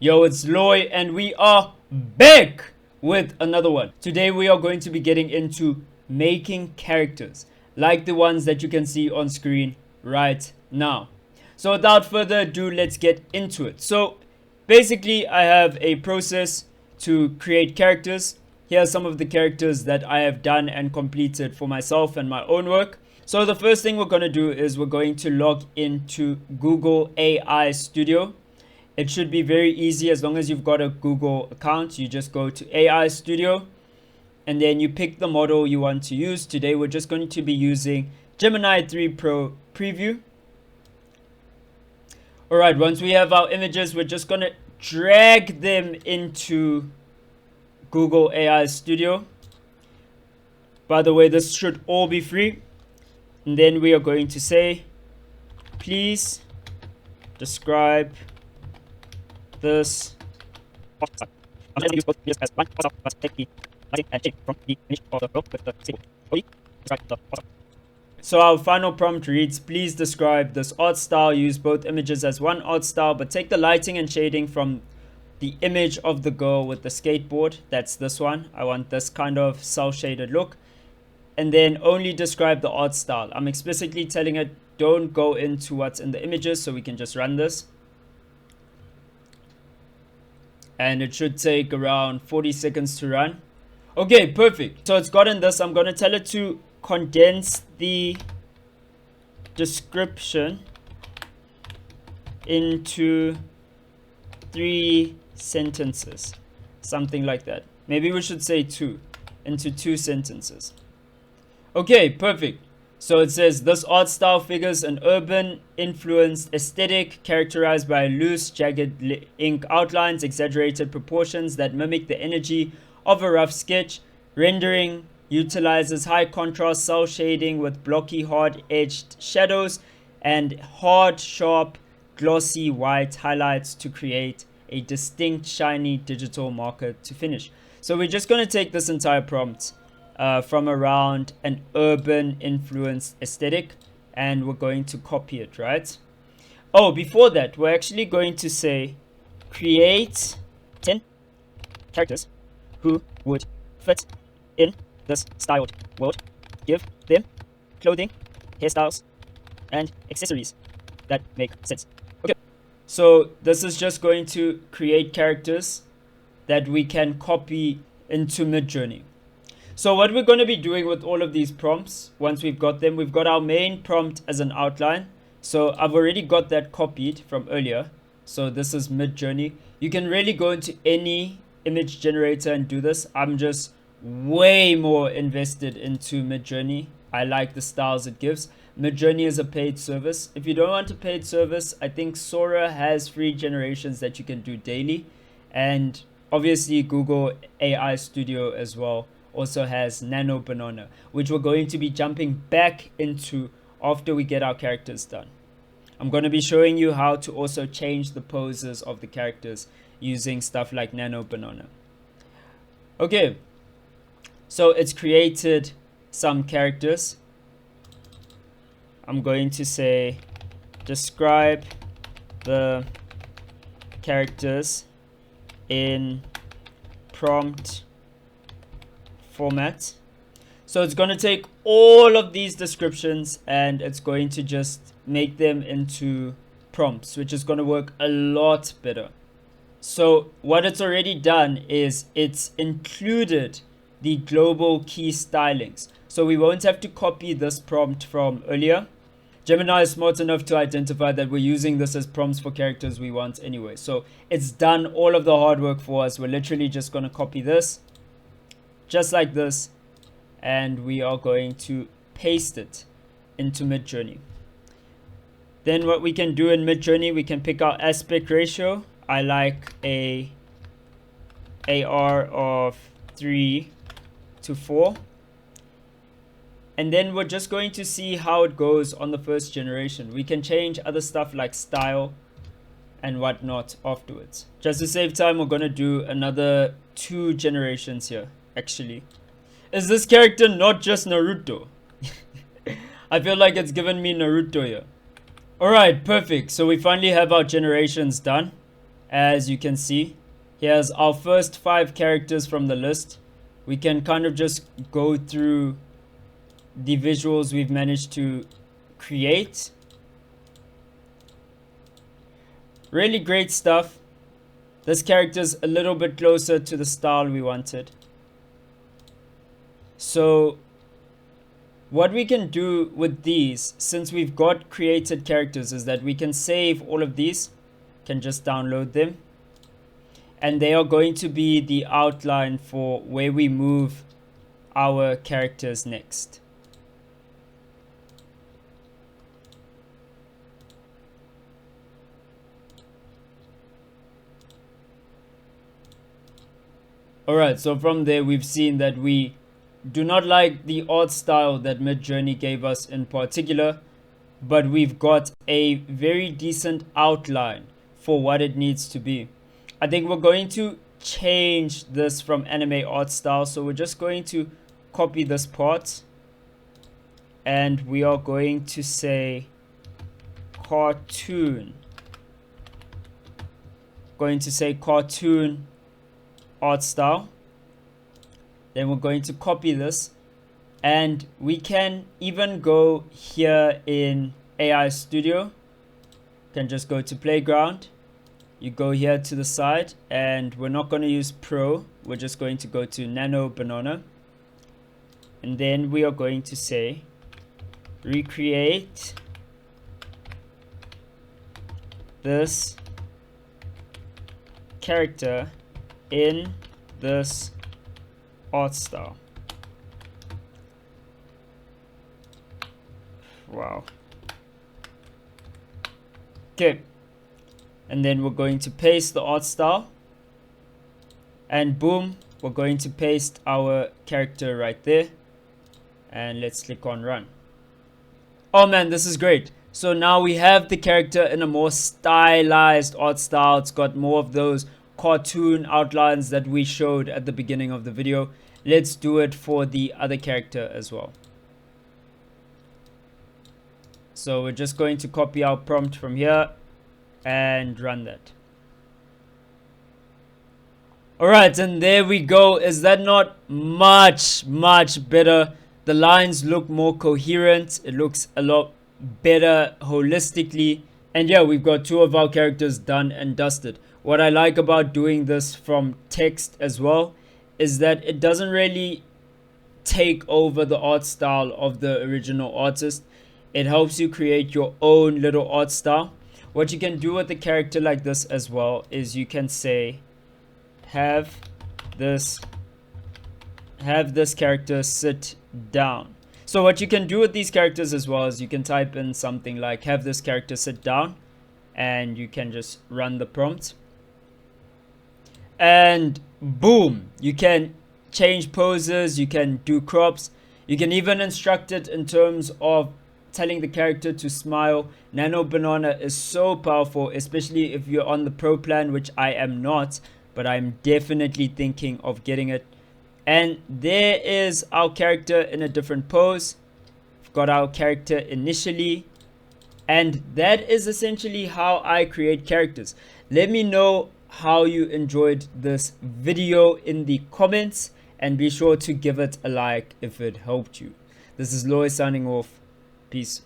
Yo, it's Loy, and we are back with another one. Today we are going to be getting into making characters like the ones that you can see on screen right now. So without further ado, let's get into it. So basically I have a process to create characters. Here are some of the characters that I have done and completed for myself and my own work. So the first thing we're going to do is we're going to log into Google AI Studio. It should be very easy as long as you've got a Google account. You just go to AI Studio and then you pick the model you want to use. Today we're just going to be using Gemini 3 Pro Preview. Alright, once we have our images, we're just going to drag them into Google AI Studio. By the way, this should all be free. And then we are going to say, please describe this. So our final prompt reads, please describe this art style. Use both images as one art style, but take the lighting and shading from the image of the girl with the skateboard. That's this one. I want this kind of cel-shaded look. And then only describe the art style. I'm explicitly telling it don't go into what's in the images, so we can just run this. And it should take around 40 seconds to run. Okay, perfect. So it's gotten this. I'm going to tell it to condense the description into 3 sentences. Something like that. Maybe we should say 2. Into 2 sentences. Okay, perfect. So it says this art style figures an urban influenced aesthetic characterized by loose, jagged ink outlines, exaggerated proportions that mimic the energy of a rough sketch. Rendering utilizes high contrast cel shading with blocky, hard edged shadows and hard, sharp, glossy white highlights to create a distinct, shiny digital marker to finish. So we're just going to take this entire prompt from around an urban influenced aesthetic and we're going to copy it, right? Oh, before that, we're actually going to say create 10 characters who would fit in this styled world. Give them clothing, hairstyles, and accessories that make sense. Okay, so this is just going to create characters that we can copy into Midjourney. So what we're going to be doing with all of these prompts, once we've got them, we've got our main prompt as an outline. So I've already got that copied from earlier. So this is Midjourney. You can really go into any image generator and do this. I'm just way more invested into Midjourney. I like the styles it gives. Midjourney is a paid service. If you don't want a paid service, I think Sora has free generations that you can do daily. And obviously Google AI Studio as well also has Nano Banana, which we're going to be jumping back into after we get our characters done. I'm going to be showing you how to also change the poses of the characters using stuff like Nano Banana. Okay, so it's created some characters. I'm going to say describe the characters in prompt format. So it's going to take all of these descriptions and it's going to just make them into prompts, which is going to work a lot better. So what it's already done is it's included the global key stylings. So we won't have to copy this prompt from earlier. Gemini is smart enough to identify that we're using this as prompts for characters we want anyway. So it's done all of the hard work for us. We're literally just going to copy this just like this, and we are going to paste it into Midjourney. Then what we can do in Midjourney, we can pick our aspect ratio. I like a AR of 3:4. And then we're just going to see how it goes on the first generation. We can change other stuff like style and whatnot afterwards. Just to save time, we're going to do another 2 generations here. Actually, is this character not just Naruto? I feel like it's given me Naruto here. Alright, perfect. So we finally have our generations done. As you can see, here's our first 5 characters from the list. We can kind of just go through the visuals we've managed to create. Really great stuff. This character's a little bit closer to the style we wanted. So what we can do with these, since we've got created characters, is that we can save all of these, can just download them, and they are going to be the outline for where we move our characters next. Alright, so from there we've seen that we do not like the art style that Midjourney gave us in particular, but we've got a very decent outline for what it needs to be. I think we're going to change this from anime art style, so we're just going to copy this part and we are going to say cartoon. Going to say cartoon art style. Then we're going to copy this, and we can even go here in AI Studio. You can just go to playground, you go here to the side, and we're not going to use Pro, we're just going to go to Nano Banana, and then we are going to say recreate this character in this art style. Wow. Okay, and then we're going to paste the art style, and boom, we're going to paste our character right there, and let's click on run. Oh man, this is great. So now we have the character in a more stylized art style. It's got more of those cartoon outlines that we showed at the beginning of the video. Let's do it for the other character as well. So we're just going to copy our prompt from here and run that. Alright, and there we go. Is that not much better? The lines look more coherent. It looks a lot better holistically. And yeah, we've got 2 of our characters done and dusted. What I like about doing this from text as well is that it doesn't really take over the art style of the original artist. It helps you create your own little art style. What you can do with a character like this as well is you can say have this character sit down. So what you can do with these characters as well is you can type in something like have this character sit down, and you can just run the prompt, and boom, you can change poses, you can do crops, you can even instruct it in terms of telling the character to smile. Nano Banana is so powerful, especially if you're on the pro plan, which I am not, but I'm definitely thinking of getting it. And there is our character in a different pose. We've got our character initially, and that is essentially how I create characters. Let me know how you enjoyed this video in the comments, and be sure to give it a like if it helped you. This is Lois signing off. Peace.